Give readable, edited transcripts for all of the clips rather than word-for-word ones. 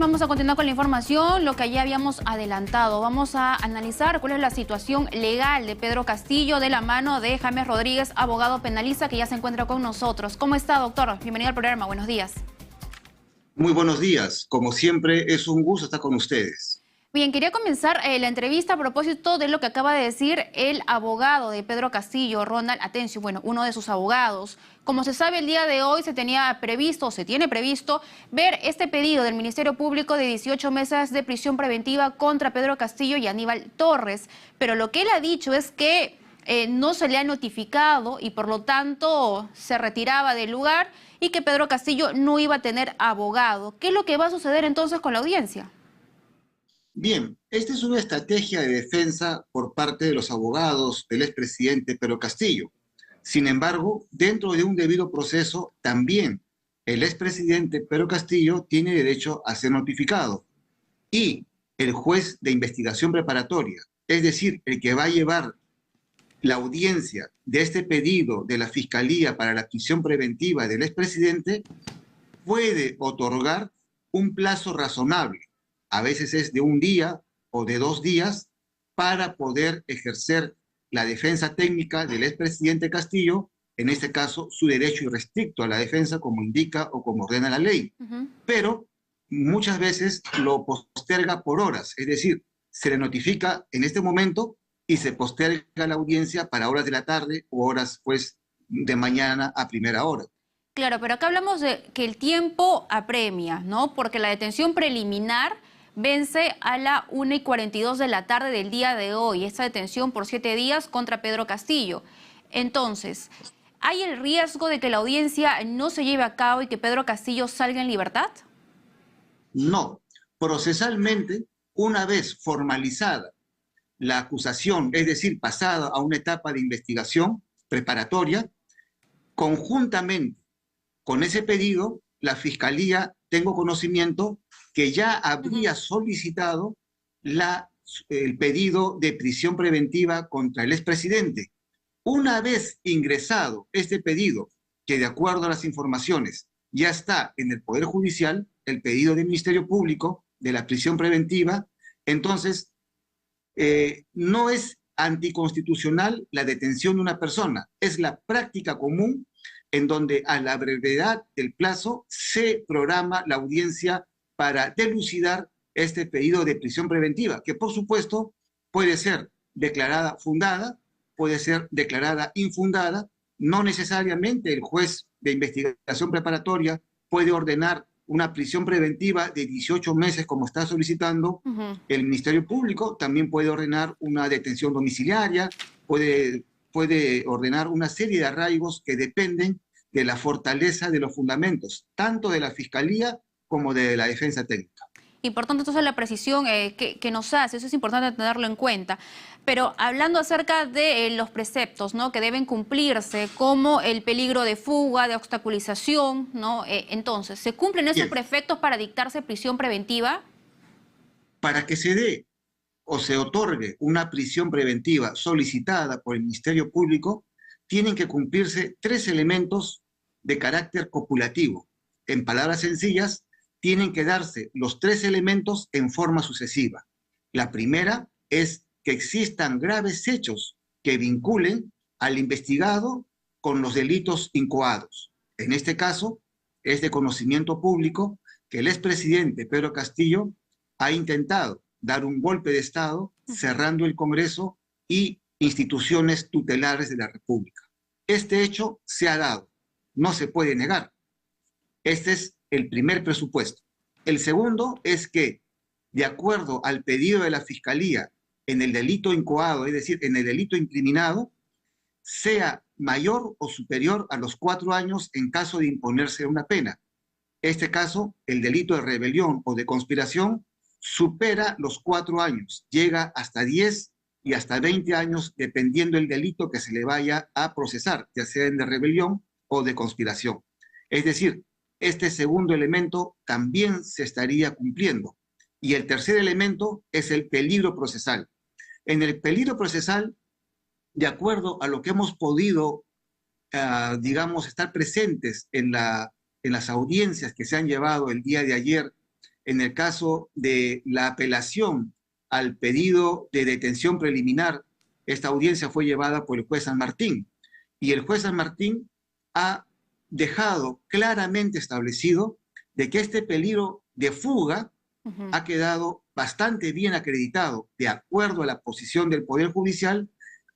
Vamos a continuar con la información, lo que ya habíamos adelantado. Vamos a analizar cuál es la situación legal de Pedro Castillo de la mano de James Rodríguez, abogado penalista, que ya se encuentra con nosotros. ¿Cómo está, doctor? Bienvenido al programa. Buenos días. Muy buenos días. Como siempre, es un gusto estar con ustedes. Bien, quería comenzar la entrevista a propósito de lo que acaba de decir el abogado de Pedro Castillo, Ronald Atencio, bueno, uno de sus abogados. Como se sabe, el día de hoy se tiene previsto ver este pedido del Ministerio Público de 18 meses de prisión preventiva contra Pedro Castillo y Aníbal Torres. Pero lo que él ha dicho es que no se le ha notificado y por lo tanto se retiraba del lugar y que Pedro Castillo no iba a tener abogado. ¿Qué es lo que va a suceder entonces con la audiencia? Bien, esta es una estrategia de defensa por parte de los abogados del expresidente Pedro Castillo. Sin embargo, dentro de un debido proceso, también el expresidente Pedro Castillo tiene derecho a ser notificado. Y el juez de investigación preparatoria, es decir, el que va a llevar la audiencia de este pedido de la Fiscalía para la prisión preventiva del expresidente, puede otorgar un plazo razonable, a veces es de un día o de 2 días, para poder ejercer la defensa técnica del expresidente Castillo, en este caso su derecho irrestricto a la defensa como indica o como ordena la ley. Pero muchas veces lo posterga por horas, es decir, se le notifica en este momento y se posterga la audiencia para horas de la tarde o horas pues de mañana a primera hora. Claro, pero acá hablamos de que el tiempo apremia, ¿no? Porque la detención preliminar vence a la 1:42 de la tarde del día de hoy. Esta detención por 7 días contra Pedro Castillo. Entonces, ¿hay el riesgo de que la audiencia no se lleve a cabo y que Pedro Castillo salga en libertad? No, procesalmente, una vez formalizada la acusación, es decir, pasada a una etapa de investigación preparatoria, conjuntamente con ese pedido, la Fiscalía, tengo conocimiento, que ya habría solicitado el pedido de prisión preventiva contra el expresidente. Una vez ingresado este pedido, que de acuerdo a las informaciones ya está en el Poder Judicial, el pedido del Ministerio Público de la prisión preventiva, entonces no es anticonstitucional la detención de una persona, es la práctica común en donde a la brevedad del plazo se programa la audiencia para dilucidar este pedido de prisión preventiva, que por supuesto puede ser declarada fundada, puede ser declarada infundada, no necesariamente el juez de investigación preparatoria puede ordenar una prisión preventiva de 18 meses como está solicitando el Ministerio Público, también puede ordenar una detención domiciliaria, puede ordenar una serie de arraigos que dependen de la fortaleza de los fundamentos, tanto de la Fiscalía como de la defensa técnica. Importante entonces la precisión que nos hace, eso es importante tenerlo en cuenta. Pero hablando acerca de los preceptos, ¿no?, que deben cumplirse, como el peligro de fuga, de obstaculización, ¿no? Entonces, ¿se cumplen esos preceptos para dictarse prisión preventiva? Para que se dé o se otorgue una prisión preventiva solicitada por el Ministerio Público, tienen que cumplirse 3 elementos de carácter copulativo. En palabras sencillas, tienen que darse los 3 elementos en forma sucesiva. La primera es que existan graves hechos que vinculen al investigado con los delitos incoados. En este caso, es de conocimiento público que el expresidente Pedro Castillo ha intentado dar un golpe de Estado cerrando el Congreso y instituciones tutelares de la República. Este hecho se ha dado, no se puede negar. Este es el primer presupuesto. El segundo es que, de acuerdo al pedido de la Fiscalía en el delito incoado, es decir, en el delito incriminado, sea mayor o superior a los 4 años en caso de imponerse una pena. Este caso, el delito de rebelión o de conspiración, supera los 4 años, llega hasta 10 y hasta 20 años, dependiendo del delito que se le vaya a procesar, ya sea de rebelión o de conspiración. Es decir, este segundo elemento también se estaría cumpliendo. Y el tercer elemento es el peligro procesal. En el peligro procesal, de acuerdo a lo que hemos podido, digamos, estar presentes en las audiencias que se han llevado el día de ayer en el caso de la apelación al pedido de detención preliminar, esta audiencia fue llevada por el juez San Martín. Y el juez San Martín ha dejado claramente establecido de que este peligro de fuga ha quedado bastante bien acreditado, de acuerdo a la posición del Poder Judicial,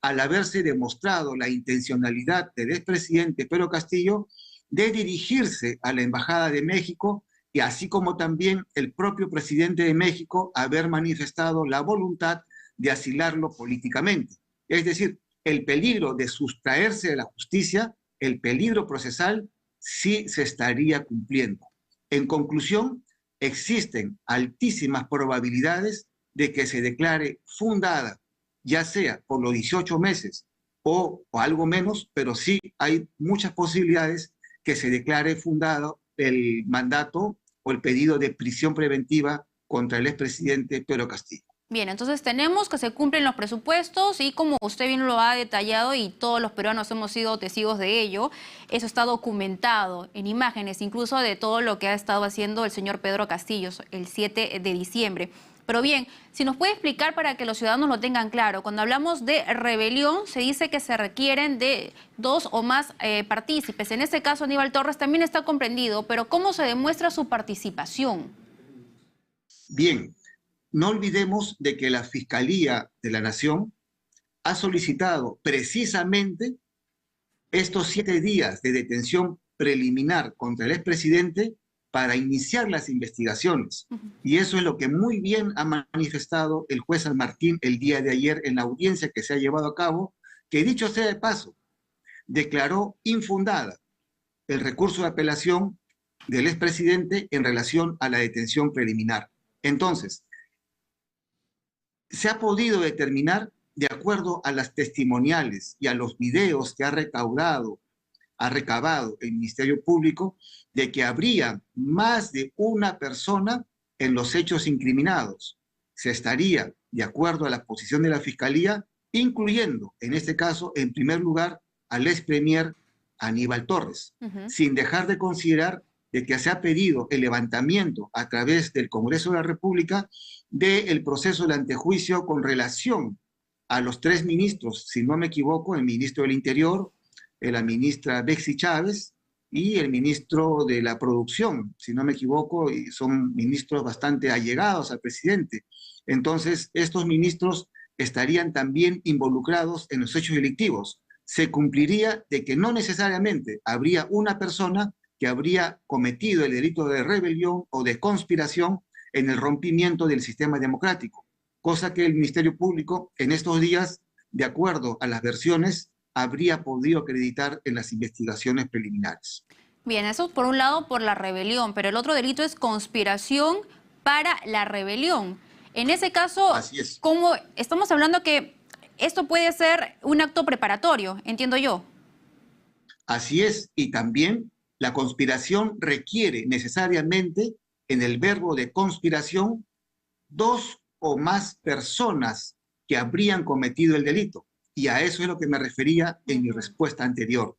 al haberse demostrado la intencionalidad del expresidente Pedro Castillo de dirigirse a la Embajada de México, y así como también el propio presidente de México haber manifestado la voluntad de asilarlo políticamente. Es decir, el peligro de sustraerse de la justicia, el peligro procesal, sí se estaría cumpliendo. En conclusión, existen altísimas probabilidades de que se declare fundada, ya sea por los 18 meses o algo menos, pero sí hay muchas posibilidades que se declare fundado el mandato o el pedido de prisión preventiva contra el expresidente Pedro Castillo. Bien, entonces tenemos que se cumplen los presupuestos y como usted bien lo ha detallado y todos los peruanos hemos sido testigos de ello, eso está documentado en imágenes, incluso de todo lo que ha estado haciendo el señor Pedro Castillo el 7 de diciembre. Pero bien, si nos puede explicar para que los ciudadanos lo tengan claro, cuando hablamos de rebelión se dice que se requieren de 2 o más partícipes. En este caso Aníbal Torres también está comprendido, pero ¿cómo se demuestra su participación? Bien, no olvidemos de que la Fiscalía de la Nación ha solicitado precisamente estos 7 días de detención preliminar contra el expresidente para iniciar las investigaciones. Y eso es lo que muy bien ha manifestado el juez San Martín el día de ayer en la audiencia que se ha llevado a cabo, que dicho sea de paso, declaró infundada el recurso de apelación del expresidente en relación a la detención preliminar. Entonces, se ha podido determinar, de acuerdo a las testimoniales y a los videos que ha recabado el Ministerio Público, de que habría más de una persona en los hechos incriminados. Se estaría, de acuerdo a la posición de la Fiscalía, incluyendo, en este caso, en primer lugar, al ex premier Aníbal Torres, sin dejar de considerar de que se ha pedido el levantamiento a través del Congreso de la República del proceso del antejuicio con relación a los 3 ministros, si no me equivoco, el ministro del Interior, la ministra Betsy Chávez y el ministro de la Producción, si no me equivoco, y son ministros bastante allegados al presidente. Entonces, estos ministros estarían también involucrados en los hechos delictivos. Se cumpliría de que no necesariamente habría una persona que habría cometido el delito de rebelión o de conspiración en el rompimiento del sistema democrático, cosa que el Ministerio Público en estos días, de acuerdo a las versiones, habría podido acreditar en las investigaciones preliminares. Bien, eso por un lado por la rebelión, pero el otro delito es conspiración para la rebelión. En ese caso, así es. ¿cómo estamos hablando que esto puede ser un acto preparatorio, entiendo yo? Así es, y también la conspiración requiere necesariamente, en el verbo de conspiración, 2 o más personas que habrían cometido el delito. Y a eso es lo que me refería en mi respuesta anterior.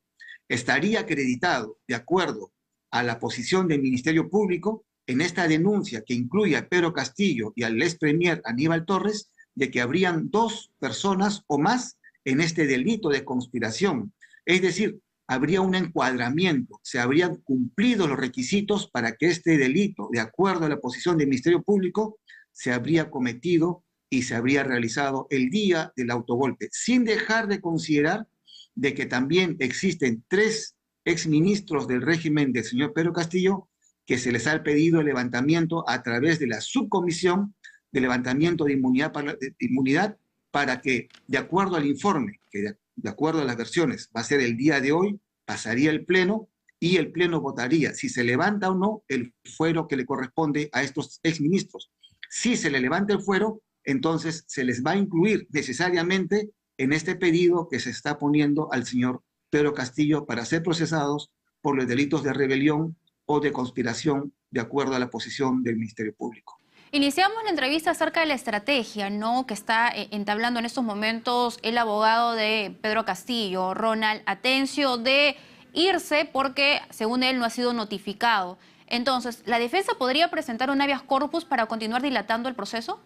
Estaría acreditado, de acuerdo a la posición del Ministerio Público, en esta denuncia que incluye a Pedro Castillo y al ex premier Aníbal Torres, de que habrían 2 personas o más en este delito de conspiración. Es decir, habría un encuadramiento, se habrían cumplido los requisitos para que este delito, de acuerdo a la posición del Ministerio Público, se habría cometido y se habría realizado el día del autogolpe, sin dejar de considerar de que también existen 3 exministros del régimen del señor Pedro Castillo que se les ha pedido el levantamiento a través de la subcomisión de levantamiento de inmunidad para que, de acuerdo al informe, que de acuerdo a las versiones va a ser el día de hoy, pasaría el Pleno y el Pleno votaría si se levanta o no el fuero que le corresponde a estos exministros. Si se le levanta el fuero, entonces se les va a incluir necesariamente en este pedido que se está poniendo al señor Pedro Castillo para ser procesados por los delitos de rebelión o de conspiración, de acuerdo a la posición del Ministerio Público. Iniciamos la entrevista acerca de la estrategia, ¿no?, que está entablando en estos momentos el abogado de Pedro Castillo, Ronald Atencio, de irse porque, según él, no ha sido notificado. Entonces, ¿la defensa podría presentar un habeas corpus para continuar dilatando el proceso?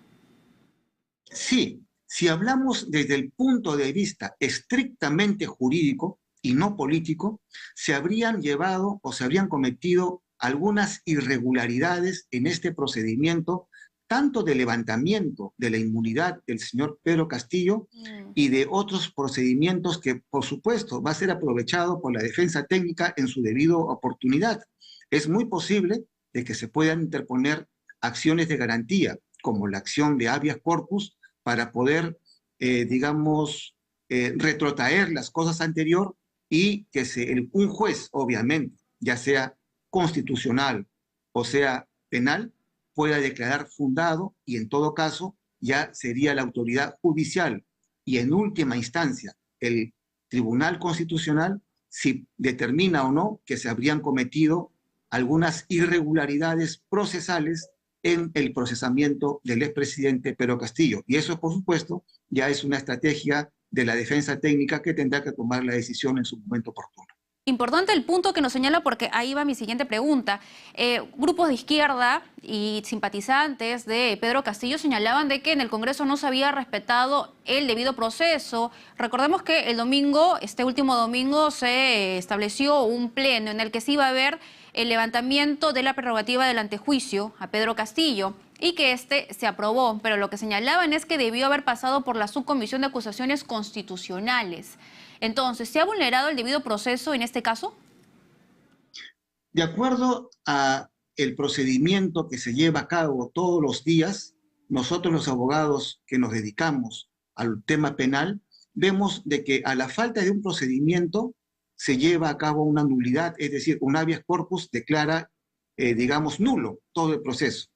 Sí, si hablamos desde el punto de vista estrictamente jurídico y no político, se habrían llevado o se habrían cometido algunas irregularidades en este procedimiento, tanto de levantamiento de la inmunidad del señor Pedro Castillo y de otros procedimientos que, por supuesto, va a ser aprovechado por la defensa técnica en su debido oportunidad. Es muy posible de que se puedan interponer acciones de garantía, como la acción de habeas corpus, para poder, retrotraer las cosas anteriores y que un juez, obviamente, ya sea constitucional o sea penal, pueda declarar fundado y en todo caso ya sería la autoridad judicial y en última instancia el Tribunal Constitucional si determina o no que se habrían cometido algunas irregularidades procesales en el procesamiento del expresidente Pedro Castillo. Y eso, por supuesto, ya es una estrategia de la defensa técnica que tendrá que tomar la decisión en su momento oportuno. Importante el punto que nos señala porque ahí va mi siguiente pregunta. Grupos de izquierda y simpatizantes de Pedro Castillo señalaban de que en el Congreso no se había respetado el debido proceso. Recordemos que el domingo, este último domingo, se estableció un pleno en el que se iba a ver el levantamiento de la prerrogativa del antejuicio a Pedro Castillo y que este se aprobó, pero lo que señalaban es que debió haber pasado por la Subcomisión de Acusaciones Constitucionales. Entonces, ¿se ha vulnerado el debido proceso en este caso? De acuerdo a el procedimiento que se lleva a cabo todos los días, nosotros los abogados que nos dedicamos al tema penal, vemos de que a la falta de un procedimiento se lleva a cabo una nulidad, es decir, un habeas corpus declara, nulo todo el proceso.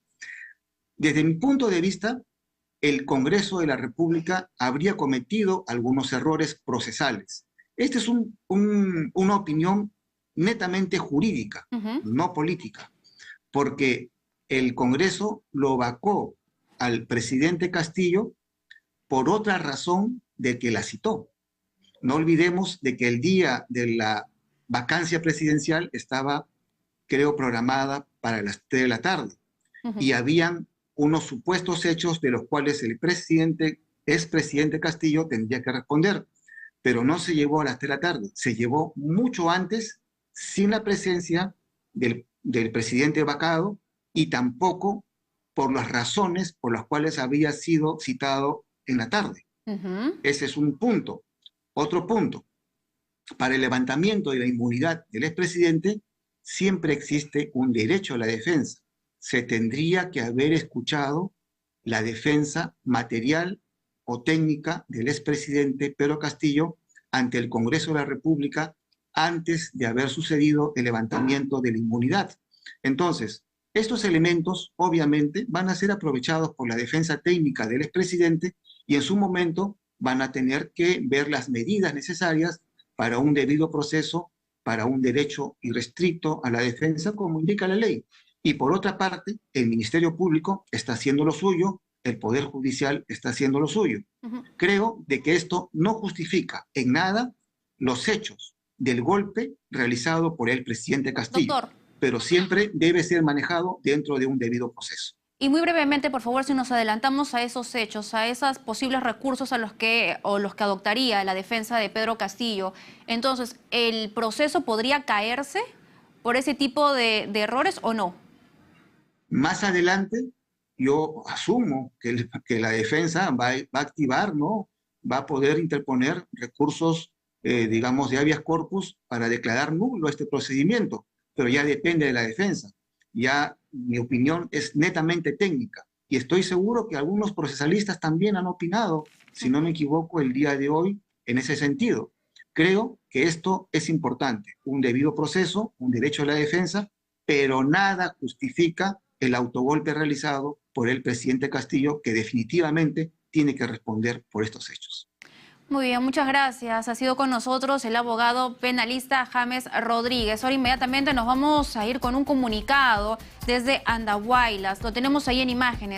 Desde mi punto de vista, el Congreso de la República habría cometido algunos errores procesales. Esta es una opinión netamente jurídica, no política, porque el Congreso lo vacó al presidente Castillo por otra razón de que la citó. No olvidemos de que el día de la vacancia presidencial estaba, creo, programada para las 3 de la tarde y habían unos supuestos hechos de los cuales el expresidente Castillo tendría que responder, pero no se llevó a las 3 de la tarde, se llevó mucho antes sin la presencia del presidente vacado y tampoco por las razones por las cuales había sido citado en la tarde. Ese es un punto. Otro punto, para el levantamiento de la inmunidad del expresidente siempre existe un derecho a la defensa. Se tendría que haber escuchado la defensa material o técnica del expresidente Pedro Castillo ante el Congreso de la República antes de haber sucedido el levantamiento de la inmunidad. Entonces, estos elementos obviamente van a ser aprovechados por la defensa técnica del expresidente y en su momento van a tener que ver las medidas necesarias para un debido proceso, para un derecho irrestricto a la defensa, como indica la ley. Y por otra parte, el Ministerio Público está haciendo lo suyo, el Poder Judicial está haciendo lo suyo. Creo de que esto no justifica en nada los hechos del golpe realizado por el presidente Castillo, Doctor, pero siempre debe ser manejado dentro de un debido proceso. y muy brevemente, por favor, si nos adelantamos a esos hechos, a esos posibles recursos a los que adoptaría la defensa de Pedro Castillo, entonces, ¿el proceso podría caerse por ese tipo de errores o no? Más adelante, yo asumo que la defensa va a activar, ¿no? Va a poder interponer recursos, de habeas corpus para declarar nulo este procedimiento, pero ya depende de la defensa. Ya mi opinión es netamente técnica y estoy seguro que algunos procesalistas también han opinado, si no me equivoco, el día de hoy en ese sentido. Creo que esto es importante, un debido proceso, un derecho a la defensa, pero nada justifica el autogolpe realizado por el presidente Castillo, que definitivamente tiene que responder por estos hechos. Muy bien, muchas gracias. Ha sido con nosotros el abogado penalista James Rodríguez. Ahora inmediatamente nos vamos a ir con un comunicado desde Andahuaylas. Lo tenemos ahí en imágenes.